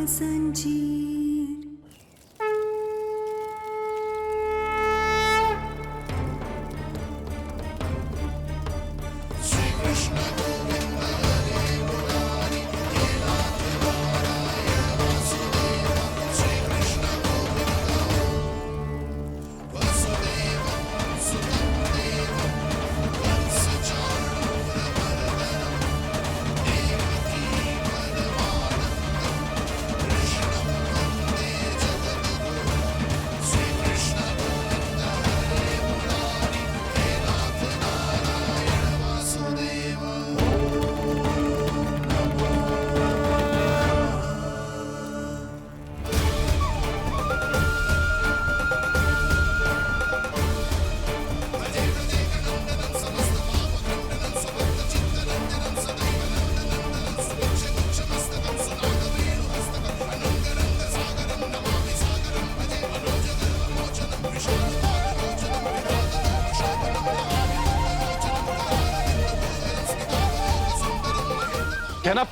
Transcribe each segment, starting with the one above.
संजीर। कहना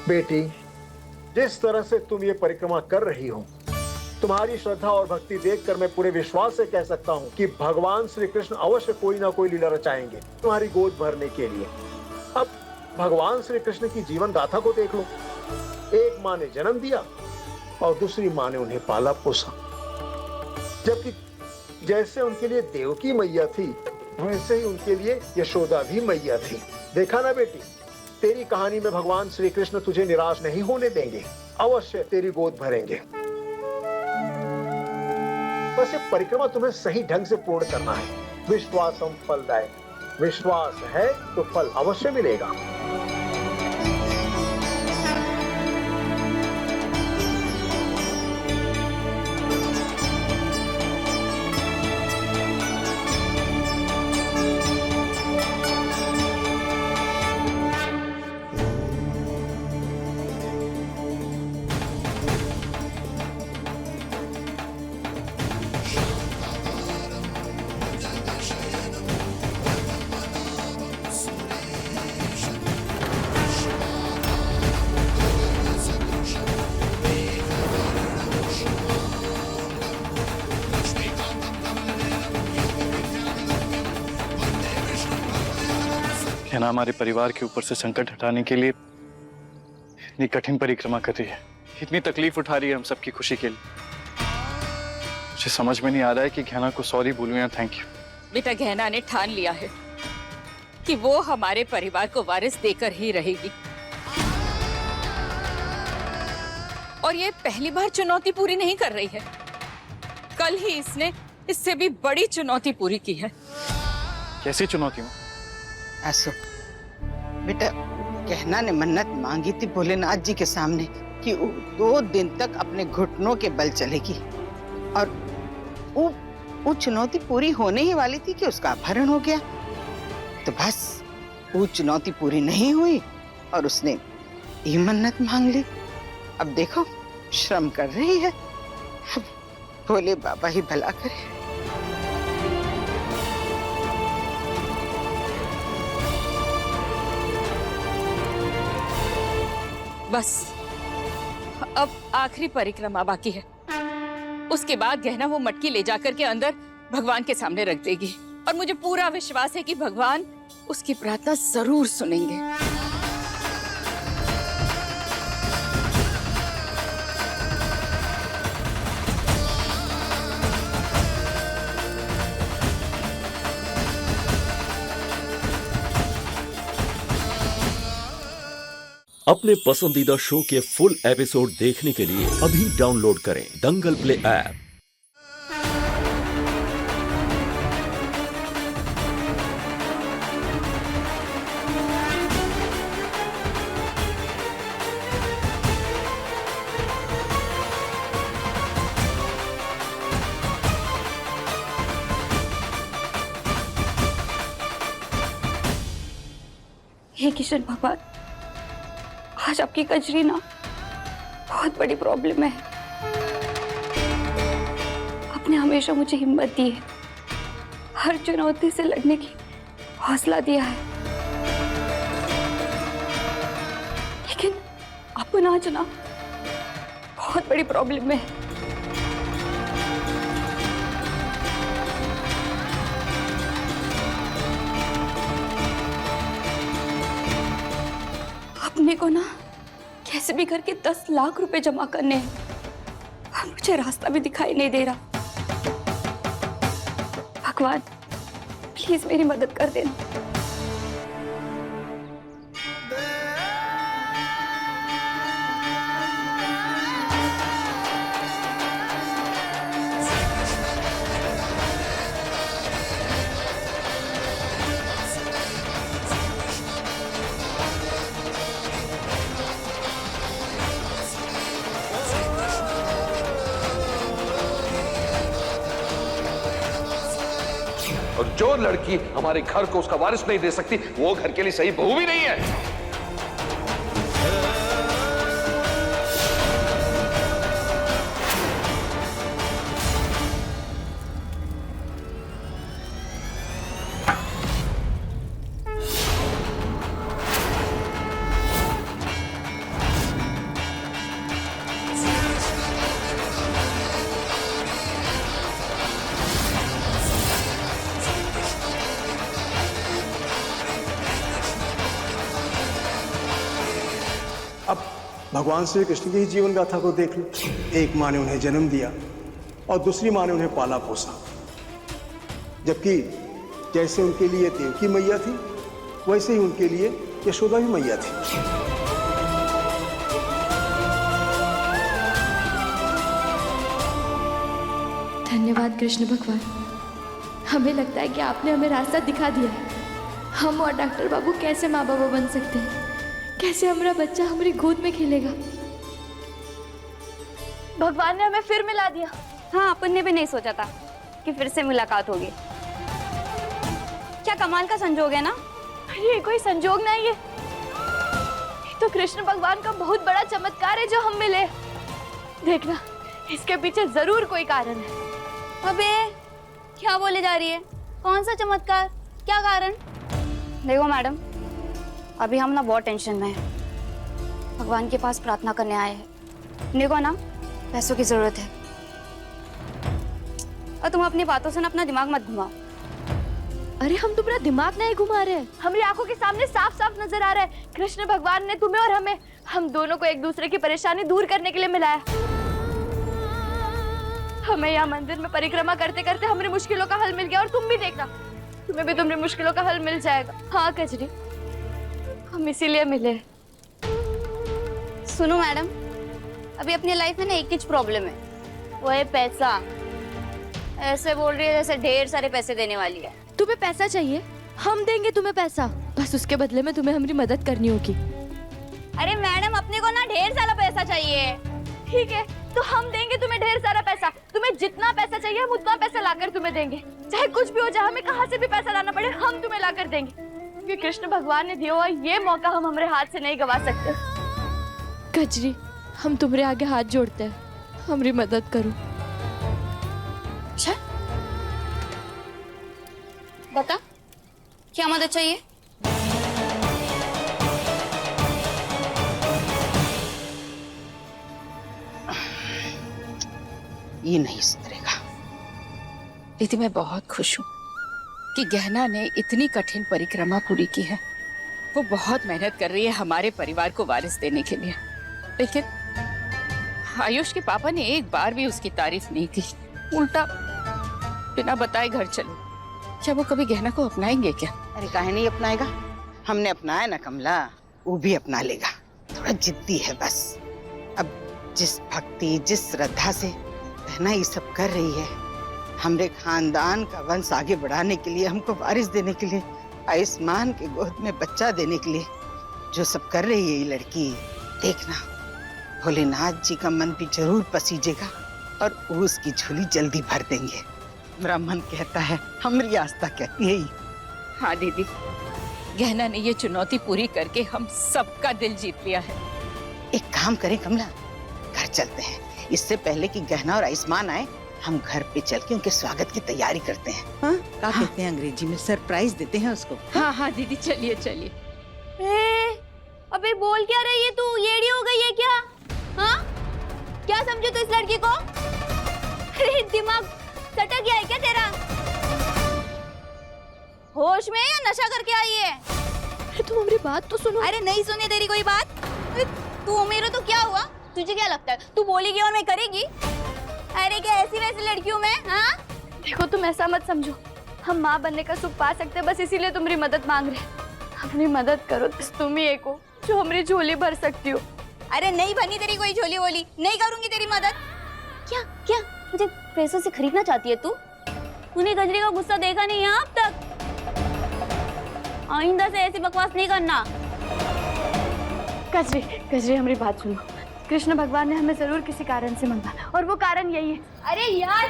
बेटी, जिस तरह से तुम ये परिक्रमा कर रही हो, तुम्हारी श्रद्धा और भक्ति देखकर मैं पूरे विश्वास से कह सकता हूँ कि भगवान श्री कृष्ण अवश्य कोई ना कोई लीला रचाएंगे तुम्हारी गोद भरने के लिए। अब भगवान श्री कृष्ण की जीवन गाथा को देख लो। एक माँ ने जन्म दिया और दूसरी माँ ने उन्हें पाला पोसा, जबकि जैसे उनके लिए देवकी मैया थी वैसे ही उनके लिए यशोदा भी मैया थी। देखा ना बेटी, तेरी कहानी में भगवान श्री कृष्ण तुझे निराश नहीं होने देंगे, अवश्य तेरी गोद भरेंगे। बस ये परिक्रमा तुम्हें सही ढंग से पूर्ण करना है। विश्वासम फलदायक, विश्वास है तो फल अवश्य मिलेगा। कहना हमारे परिवार के ऊपर से संकट हटाने के लिए इतनी कठिन परिक्रमा कर रही है, इतनी तकलीफ उठा रही है हम सबकी खुशी के लिए। मुझे समझ में नहीं आ रहा है कि गहना को सॉरी बोलूं या थैंक यू। बेटा, गहना ने ठान लिया है कि वो हमारे परिवार को वारिस देकर ही रहेगी, और ये पहली बार चुनौती पूरी नहीं कर रही है। कल ही इसने इससे भी बड़ी चुनौती पूरी की है। कैसी चुनौती में? आसो बेटा, गहना ने मन्नत मांगी थी भोलेनाथ जी के सामने कि वो 2 दिन तक अपने घुटनों के बल चलेगी, और वो चुनौती पूरी होने ही वाली थी कि उसका अपहरण हो गया। तो बस वो चुनौती पूरी नहीं हुई और उसने ये मन्नत मांग ली। अब देखो श्रम कर रही है। अब भोले बाबा ही भला करे। बस अब आखिरी परिक्रमा बाकी है, उसके बाद गहना वो मटकी ले जाकर के अंदर भगवान के सामने रख देगी, और मुझे पूरा विश्वास है कि भगवान उसकी प्रार्थना जरूर सुनेंगे। अपने पसंदीदा शो के फुल एपिसोड देखने के लिए अभी डाउनलोड करें दंगल प्ले ऐप। हे किशन भगवान, आज आपकी कजरी ना बहुत बड़ी प्रॉब्लम है। आपने हमेशा मुझे हिम्मत दी है, हर चुनौती से लड़ने की हौसला दिया है, लेकिन आपको ना आज ना बहुत बड़ी प्रॉब्लम में है। अपने को ना कैसे भी करके 10 लाख रुपए जमा करने हैं और मुझे रास्ता भी दिखाई नहीं दे रहा। भगवान प्लीज मेरी मदद कर देना। और जो लड़की हमारे घर को उसका वारिस नहीं दे सकती, वो घर के लिए सही बहू भी नहीं है। अब भगवान श्री कृष्ण की ही जीवन गाथा को देख लो। एक माँ ने उन्हें जन्म दिया और दूसरी माँ ने उन्हें पाला पोसा, जबकि जैसे उनके लिए देवकी मैया थी वैसे ही उनके लिए यशोदा भी मैया थी। धन्यवाद कृष्ण भगवान, हमें लगता है कि आपने हमें रास्ता दिखा दिया है। हम और डॉक्टर बाबू कैसे माँ बाबा बन सकते हैं, कैसे हमारा बच्चा हमारी गोद में खेलेगा। भगवान ने हमें फिर मिला दिया। हाँ, अपन ने भी नहीं सोचा था कि फिर से मुलाकात होगी। क्या कमाल का संजोग है ना। ये कोई संजोग नहीं है, ये तो कृष्ण भगवान का बहुत बड़ा चमत्कार है जो हम मिले। देखना, इसके पीछे जरूर कोई कारण है। अबे क्या बोले जा रही है, कौन सा चमत्कार, क्या कारण? देखो मैडम, अभी हम ना बहुत टेंशन में हैं। भगवान के पास प्रार्थना करने आए हैं। देखो ना, पैसों की जरूरत है और तुम अपनी बातों से ना अपना दिमाग मत घुमाओ। अरे हम तुम्हारा दिमाग नहीं घुमा रहे हैं, हमारी आंखों के सामने साफ साफ नजर आ रहा है कृष्ण भगवान ने तुम्हें और हमें, हम दोनों को एक दूसरे की परेशानी दूर करने के लिए मिलाया। हमें यहाँ मंदिर में परिक्रमा करते करते हमारी मुश्किलों का हल मिल गया और तुम भी देखना, तुम्हें भी तुम्हारी मुश्किलों का हल मिल जाएगा। हाँ कजरी, हम इसीलिए मिले। सुनो मैडम, अभी अपनी लाइफ में ना एक ही प्रॉब्लम है, वो है पैसा। ऐसे बोल रही है जैसे ढेर सारे पैसे देने वाली है। तुम्हें पैसा चाहिए, हम देंगे तुम्हें पैसा, बस उसके बदले में तुम्हें हमारी मदद करनी होगी। अरे मैडम, अपने को ना ढेर सारा पैसा चाहिए। ठीक है, तो हम देंगे तुम्हें ढेर सारा पैसा। तुम्हें जितना पैसा चाहिए हम उतना पैसा लाकर तुम्हें देंगे, चाहे कुछ भी हो जाए, हमें कहाँ से भी पैसा लाना पड़े, हम तुम्हें लाकर देंगे। क्योंकि कृष्ण भगवान ने दिया हुआ ये मौका हम हमारे हाथ से नहीं गवा सकते। कजरी, हम तुम्हारे आगे हाथ जोड़ते हैं, हमारी मदद करो। अच्छा बता, क्या मदद चाहिए? ये नहीं सुधरेगा। दीदी, मैं बहुत खुश हूँ कि गहना ने इतनी कठिन परिक्रमा पूरी की है। वो बहुत मेहनत कर रही है हमारे परिवार को वारिस देने के लिए, लेकिन आयुष के पापा ने एक बार भी उसकी तारीफ नहीं की, उल्टा बिना बताए घर चलो। क्या वो कभी गहना को अपनाएंगे क्या? अरे काहे नहीं अपनाएगा, हमने अपनाया ना कमला, वो भी अपना लेगा। थोड़ा जिद्दी है बस। अब जिस भक्ति, जिस श्रद्धा से बहना ये सब कर रही है, हमरे खानदान का वंश आगे बढ़ाने के लिए, हमको वारिस देने के लिए, आयुष्मान के गोद में बच्चा देने के लिए जो सब कर रही है ये लड़की, देखना भोलेनाथ जी का मन भी जरूर पसीजेगा और वो उसकी झोली जल्दी भर देंगे। मेरा मन कहता है, हमारी आस्था कहती है। हाँ दीदी, गहना ने ये चुनौती पूरी करके हम सबका दिल जीत लिया है। एक काम करें कमला, घर चलते हैं। इससे पहले कि गहना और आयुष्मान आए, हम घर पे चल के उनके स्वागत की तैयारी करते हैं। हाँ? क्या कहते हैं अंग्रेजी में, सरप्राइज देते हैं उसको। हाँ हाँ दीदी, चलिए चलिए। अबे बोल क्या रही है तू? येड़ी हो गई है क्या? हाँ, क्या समझे तू इस लड़की को? अरे दिमाग सटक गया है क्या तेरा? होश में या नशा करके आई है? अरे तुम हमारी बात तो सुनो। अरे नहीं सुनी तेरी कोई बात। तू मेरे तो क्या हुआ? तुझे क्या लगता है तू बोलेगी और मैं करेगी? अरे क्या ऐसी वैसी लड़की हूँ मैं? हाँ देखो तुम ऐसा मत समझो, हम माँ बनने का सुख पा सकते हैं, बस इसीलिए तुम्हारी मदद मांग रहे हैं। अपनी मदद करो, तुम ही एक हो जो हमारी झोली भर सकती हो। अरे नहीं बनी तेरी कोई झोली वोली, नहीं करूंगी तेरी मदद। क्या क्या मुझे पैसों से खरीदना चाहती है तू? तूने गजरी का गुस्सा देखा नहीं है अब तक? आइंदा से ऐसी बकवास नहीं करना। गजरी गजरी हमारी बात सुनो, कृष्ण भगवान ने हमें जरूर किसी कारण से मांगा और वो कारण यही है। अरे यार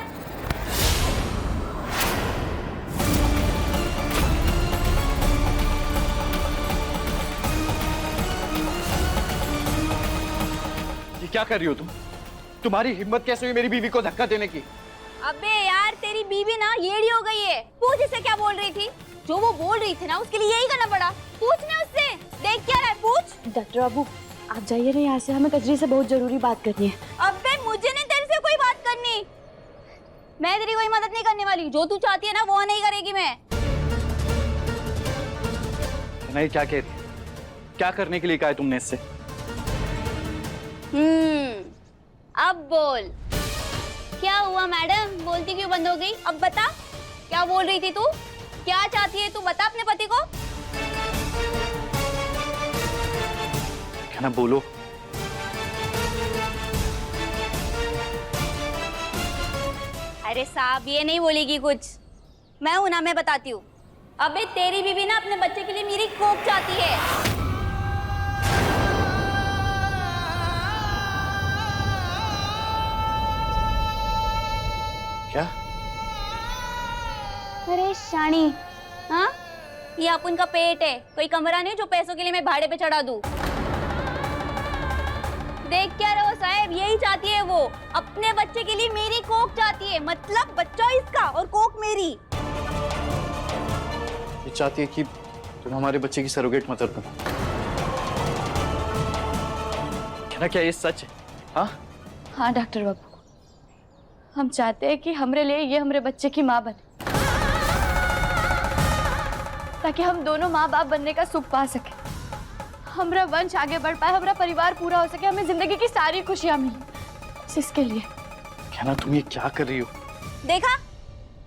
ये क्या कर रही हो तुम? तुम्हारी हिम्मत कैसे हुई मेरी बीवी को धक्का देने की? अबे यार तेरी बीवी ना येड़ी हो गई है। पूछ इसे क्या बोल रही थी? जो वो बोल रही थी ना उसके लिए यही करना पड़ा। पूछना उससे, देख क्या रहा है, पूछ। डॉक्टर बाबू आप जाइए ना यहाँ से, हमें कजरी से बहुत जरूरी बात करनी है। अबे मुझे नहीं तेरे से कोई बात करनी, मैं तेरी कोई मदद नहीं करने वाली। जो तू चाहती है ना वो नहीं करेगी मैं। नहीं, क्या कहती? क्या करने के लिए कहा है तुमने इससे? अब बोल क्या हुआ मैडम? बोलती क्यों बंद हो गई? अब बता क्या बोल रही थी तू? क्या चाहती है तू? बता अपने पति को। क्या ना बोलो। अरे साहब ये नहीं बोलेगी कुछ, मैं हूं ना, मैं बताती हूँ। अबे तेरी बीवी ना अपने बच्चे के लिए मेरी कोख चाहती है। क्या? अरे शानी, हाँ ये अपन का पेट है, कोई कमरा नहीं जो पैसों के लिए मैं भाड़े पे चढ़ा दूं। देख क्या रहो साहब, यही चाहती है वो, अपने बच्चे के लिए मेरी कोख चाहती है। मतलब बच्चा इसका और कोख मेरी। ये चाहती है कि तुम हमारे बच्चे की सरोगेट मदर बनो। क्या ना, क्या ये सच है? हाँ हाँ डॉक्टर बाबू, हम चाहते हैं कि हमरे लिए ये हमारे बच्चे की माँ बने, ताकि हम दोनों माँ बाप बनने का सुख पा सके, हमारा वंश आगे बढ़ पाए, हमारा परिवार पूरा हो सके, हमें जिंदगी की सारी खुशियां मिले, इसके लिए। क्या ना, तुम ये क्या कर रही हो? देखा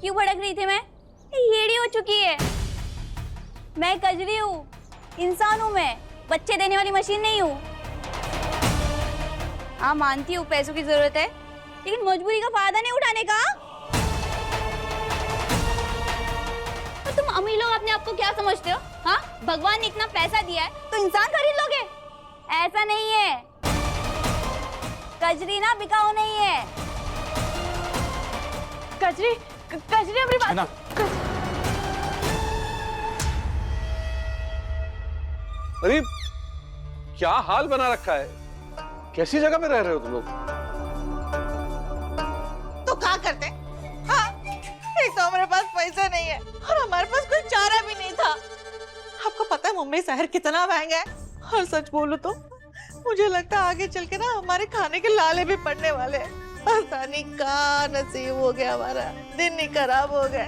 क्यों भड़क रही थी मैं? येड़ी हो चुकी है। मैं कजरी हूँ, इंसान हूँ मैं, बच्चे देने वाली मशीन नहीं हूँ। हाँ मानती हूँ पैसों की जरूरत है, लेकिन मजबूरी का फायदा नहीं उठाने का। तो तुम अमीर लोग अपने आप को क्या समझते हो? हाँ भगवान ने इतना पैसा दिया है तो इंसान खरीद लोगे? ऐसा नहीं है। कजरी ना बिकाऊ नहीं है। कजरी कजरी हमारी बात। अरे क्या हाल बना रखा है? कैसी जगह में रह रहे हो तुम लोग? तो क्या करते? हाँ, एक तो हमारे पास पैसा नहीं है और हमारे पास कोई चारा भी नहीं था। आपको पता है मुंबई शहर कितना महंगा है, और सच बोलूं तो मुझे लगता है आगे चल के ना हमारे खाने के लाले भी पड़ने वाले हैं। पता नहीं क्या नसीब हो गया, हमारा दिन ही खराब हो गया।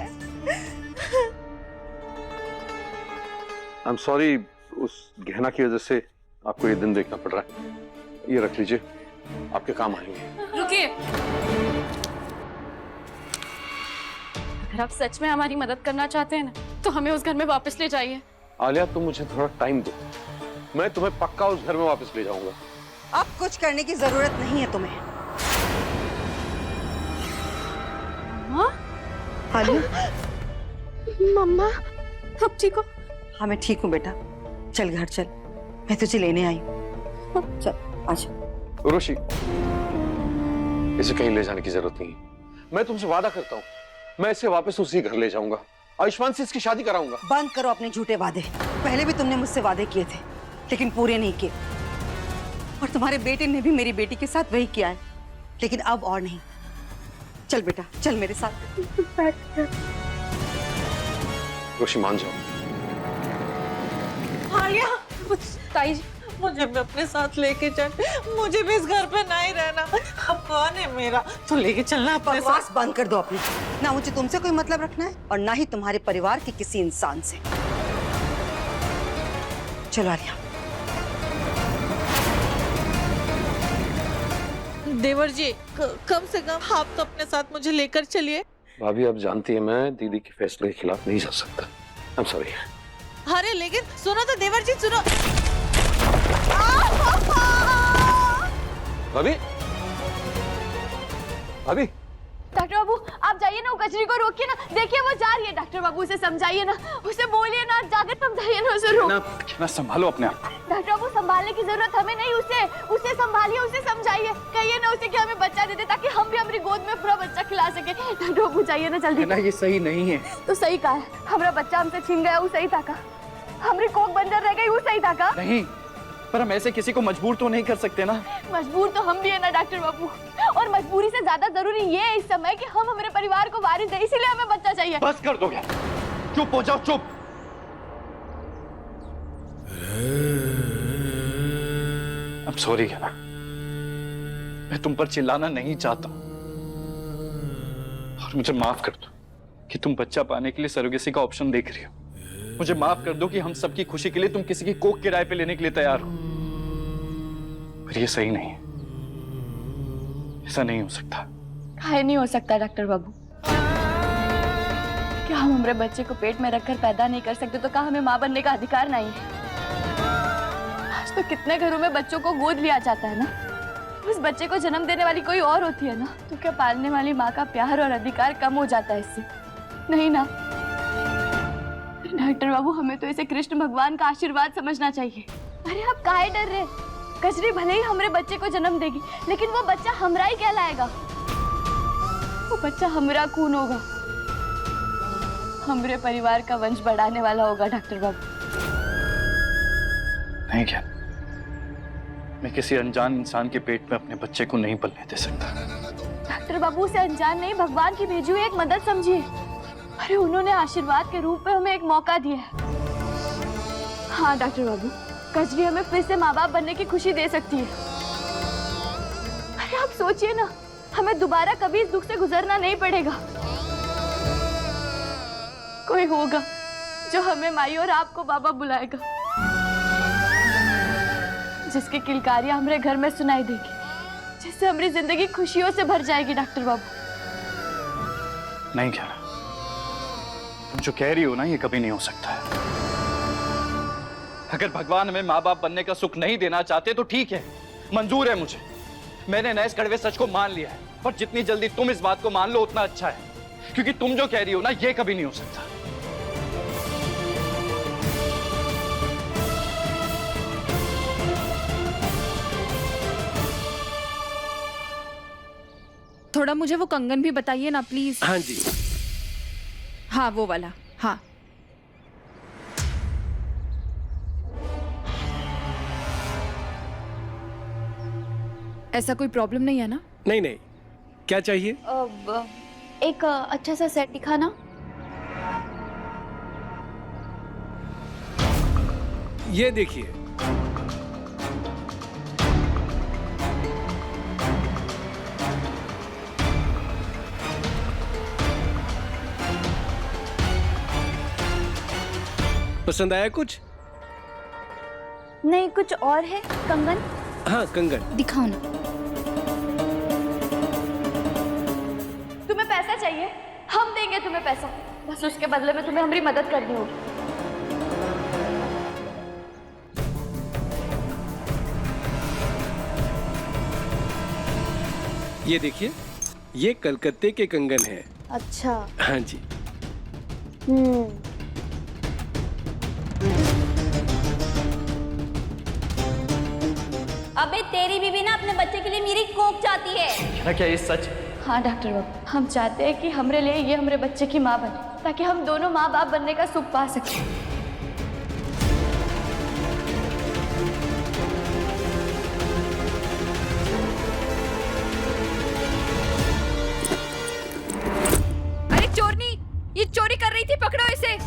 आई एम सॉरी, उस गहना की वजह से आपको ये दिन देखना पड़ रहा है। ये रख लीजिए, आपके काम आएंगे। रुकिए, अगर आप सच में हमारी मदद करना चाहते हैं ना, तो हमें उस घर में वापस ले जाइए। आलिया, तुम मुझे थोड़ा टाइम दो, मैं तुम्हें पक्का उस घर में वापस ले जाऊंगा। अब कुछ करने की जरूरत नहीं है तुम्हें। मम्मा अब ठीक हो? हाँ मैं ठीक हूँ बेटा, चल घर चल, मैं तुझे लेने आई हूँ। चल आजा। उर्वशी, इसे कहीं ले जाने की जरूरत नहीं है। मैं तुमसे वादा करता हूँ, मैं इसे वापस उसी घर ले जाऊंगा। आयुष्मान से इसकी शादी कराऊंगा। बंद करो अपने झूठे वादे। पहले भी तुमने मुझसे वादे किए थे लेकिन पूरे नहीं किए, और तुम्हारे बेटे ने भी मेरी बेटी के साथ वही किया है, लेकिन अब और नहीं। चल बेटा, चल मेरे साथ। रोशी मान जाओ। आलिया, ताई जी, मुझे भी अपने साथ लेके चल, मुझे भी इस घर पे नहीं रहना। अब कौन है मेरा, तो लेके चलना अपने साथ। बकवास बंद कर दो अपनी। ना मुझे तुमसे कोई मतलब रखना है और ना ही तुम्हारे परिवार के किसी इंसान से। चलो आलिया। देवर जी, कम से कम आप तो अपने साथ मुझे लेकर चलिए। भाभी आप जानती है मैं दीदी के फैसले के खिलाफ नहीं जा सकता। I am sorry. अरे लेकिन सुनो तो देवर जी, सुनो। भाभी, भाभी, डॉक्टर बाबू आप जाइए ना, वो कचरी को रोकिए ना। देखिए वो जा रही है। डॉक्टर बाबू उसे समझाइए ना, उसे बोलिए ना, जाकर समझाइए ना उसे। ना संभालो अपने आप। डॉक्टर बाबू संभालने की जरूरत हमें नहीं, उसे संभालिए, उसे समझाइए, कहिए ना उसे कि हमें बच्चा दे दे ताकि हम भी हमारी गोद में पूरा बच्चा खिला सके। डॉक्टर बाबू जाइए ना जल्दी। ना ये सही नहीं है। तो सही कहा है, हमारा बच्चा हमसे छीन गया, वो सही था का? हमारी कोख बंजर रह गई, वो सही था का? नहीं, पर हम ऐसे किसी को मजबूर तो नहीं कर सकते ना। मजबूर तो हम भी है ना डॉक्टर बाबू, और मजबूरी से ज्यादा जरूरी ये है इस समय कि हम हमारे परिवार को वारिस दें, इसीलिए हमें बच्चा चाहिए। बस कर दो यार, चुप हो जाओ, चुप। अब सॉरी है ना, मैं तुम पर चिल्लाना नहीं चाहता और मुझे माफ कर दो कि तुम बच्चा पाने के लिए सरोगेसी का ऑप्शन देख रही हो। मुझे माफ कर दो कि हम सबकी खुशी के लिए तुम किसी की कोख किराए पे लेने के लिए तैयार हो, पर ये सही नहीं है। ऐसा नहीं हो सकता। काहे नहीं हो सकता डॉक्टर बाबू? क्या हम हमारे बच्चे को पेट में रखकर पैदा नहीं कर सकते तो क्या हमें माँ बनने का अधिकार नहीं है? आज तो कितने घरों में बच्चों को गोद लिया जाता है ना, उस बच्चे को जन्म देने वाली कोई और होती है ना, तो क्या पालने वाली माँ का प्यार और अधिकार कम हो जाता है इससे? नहीं ना डॉक्टर बाबू, हमें तो इसे कृष्ण भगवान का आशीर्वाद समझना चाहिए। अरे आप काहे डर रहे? कजरी भले ही हमारे बच्चे को जन्म देगी, लेकिन वो बच्चा हमरा ही कहलाएगा। वो बच्चा हमरा खून होगा, हमारे परिवार का वंश बढ़ाने वाला होगा। डॉक्टर बाबू नहीं क्या, मैं किसी अनजान इंसान के पेट में अपने बच्चे को नहीं पलने दे सकता। डॉक्टर बाबू उसे अनजान नहीं, भगवान की भेजी हुई एक मदद समझिए। अरे उन्होंने आशीर्वाद के रूप में हमें एक मौका दिया है। हाँ डॉक्टर बाबू, कजरी हमें फिर से माँ बाप बनने की खुशी दे सकती है। अरे आप सोचिए ना, हमें दोबारा कभी इस दुख से गुजरना नहीं पड़ेगा। कोई होगा जो हमें माई और आपको बाबा बुलाएगा, जिसकी किलकारियां हमारे घर में सुनाई देगी, जिससे हमारी जिंदगी खुशियों से भर जाएगी। डॉक्टर बाबू नहीं क्या, तुम जो कह रही हो ना ये कभी नहीं हो सकता है। अगर भगवान हमें माँ बाप बनने का सुख नहीं देना चाहते तो ठीक है, मंजूर है मुझे। मैंने नए इस कड़वे सच को मान लिया है, पर जितनी जल्दी तुम इस बात को मान लो उतना अच्छा है, क्योंकि तुम जो कह रही हो ना ये कभी नहीं हो सकता। थोड़ा मुझे वो कंगन भी बताइए ना प्लीज। हाँ जी, हाँ वो वाला। हाँ ऐसा कोई प्रॉब्लम नहीं है ना? नहीं नहीं, क्या चाहिए? एक अच्छा सा सेट दिखाना। ये देखिए, पसंद आया कुछ? नहीं, कुछ और है। कंगन? हाँ कंगन दिखाओ ना। तुम्हें पैसा चाहिए, हम देंगे तुम्हें पैसा, बस उसके बदले में तुम्हें हमारी मदद करनी होगी। ये देखिए, ये कलकत्ते के कंगन है। अच्छा। हाँ जी। अबे तेरी बीवी ना अपने बच्चे के लिए मेरी कोख चाहती है। क्या ये सच? हाँ डॉक्टर बाबू, हम चाहते हैं कि हमारे लिए ये हमारे बच्चे की माँ बने। ताकि हम दोनों माँ बाप बनने का सुख पा सकें। अरे चोरनी, ये चोरी कर रही थी, पकड़ो इसे।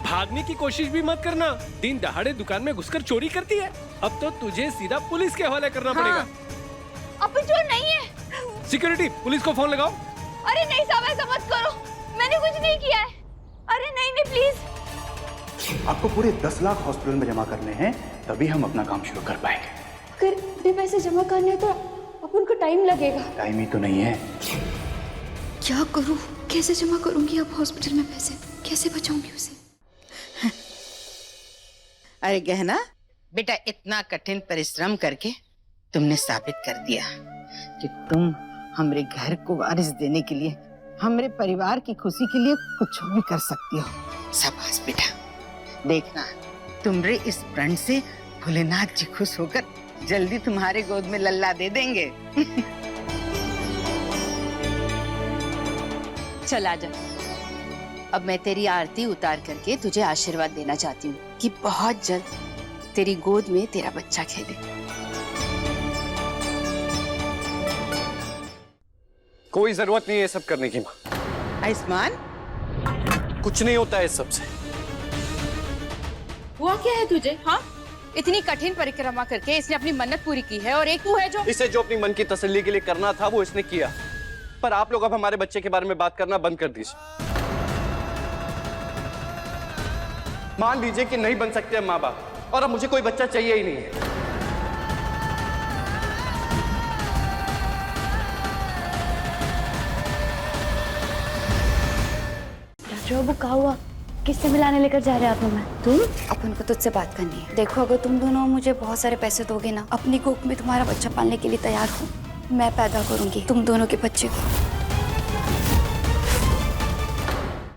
भागने की कोशिश भी मत करना। दिन दहाड़े दुकान में घुसकर चोरी करती है। अब तो तुझे सीधा पुलिस के हवाले करना पड़ेगा। अपन चोर नहीं है। सिक्योरिटी, पुलिस को फोन लगाओ। अरे नहीं साहब, ऐसा मत करो, मैंने कुछ नहीं किया है। अरे नहीं नहीं प्लीज। आपको पूरे 10 लाख हॉस्पिटल में जमा करने हैं, तभी हम अपना काम शुरू कर पाएंगे। अगर इतने पैसे जमा करने तो अपन को टाइम लगेगा। टाइम ही तो नहीं है। क्या करूं? कैसे जमा करूंगी अब हॉस्पिटल में पैसे? कैसे बचाऊंगी उसे? अरे गहना बेटा, इतना कठिन परिश्रम करके तुमने साबित कर दिया कि तुम हमरे घर को वारिस देने के लिए, हमरे परिवार की खुशी के लिए कुछ भी कर सकती हो। शाबाश बेटा। देखना, तुम्हारे इस प्रण से भोलेनाथ जी खुश होकर जल्दी तुम्हारे गोद में लल्ला दे देंगे। चल आजा। अब मैं तेरी आरती उतार करके तुझे आशीर्वाद देना चाहती हूँ कि बहुत जल्द तेरी गोद में तेरा बच्चा खेले। कोई जरूरत नहीं है सब करने की माँ। आयुष्मान, कुछ नहीं होता है इस सबसे। हुआ क्या है तुझे? हाँ, इतनी कठिन परिक्रमा करके इसने अपनी मन्नत पूरी की है, और एक तू है जो इसे जो अपनी मन की तसल्ली के लिए करना था वो इसने किया। पर आप लोग अब हमारे बच्चे के बारे में बात करना बंद कर दीजिए। मान लीजिए कि नहीं बन सकते माँ बाप, और अब मुझे कोई बच्चा चाहिए ही नहीं है। बाबू कहा हुआ, किससे मिलाने लेकर जा रहे हैं आप हमें? तुम? अपन को तुझसे बात करनी है। देखो, अगर तुम दोनों मुझे बहुत सारे पैसे दोगे ना, अपनी कोख में तुम्हारा बच्चा पालने के लिए तैयार हो। मैं पैदा करूंगी तुम दोनों के बच्चे को।